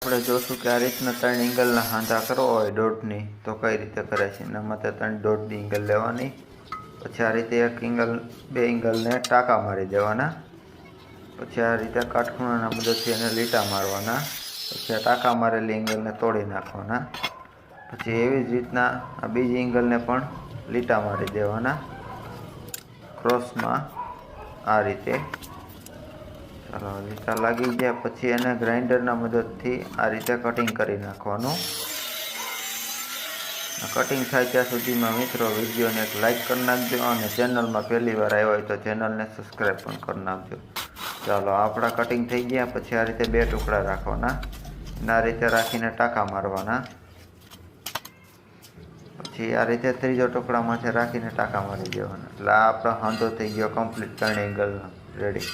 આપણે જોશું કે આ રીતના 3 એંગલના હાંધા કરવા હોય દોઢની તો કઈ રીતે કરે છે. એના માટે 3 દોઢની એંગલ લેવાની, પછી આ રીતે 1 એંગલ 2 એંગલને ટાંકા મારી દેવાના, પછી આ રીતે કાટખૂણાના મદદથી એને લીટા મારવાના, પછી આ ટાંકા મારેલી એંગલને તોડી નાખવાના, પછી એવી જ રીતના આ બીજી એંગલને પણ લીટા મારી દેવાના ક્રોસમાં આ રીતે. ચાલો લીટા લાગી ગયા પછી એને ગ્રાઇન્ડરના મદદથી આ રીતે કટિંગ કરી નાખવાનું. કટિંગ થાય ત્યાં સુધીમાં મિત્રો વિડીયોને એક લાઇક કરી નાખજો અને ચેનલમાં પહેલી વાર આવ્યા હોય તો ચેનલને સબસ્ક્રાઈબ પણ કરી નાખજો. ચાલો આપણા કટિંગ થઈ ગયા પછી આ રીતે 2 ટુકડા રાખવાના, આ રીતે રાખીને ટાંકા મારવાના, પછી આ રીતે ત્રીજો ટુકડામાંથી રાખીને ટાંકા મારી દેવાના. એટલે આ આપણો હાંધો થઈ ગયો કમ્પ્લીટ 3 એંગલનો રેડી.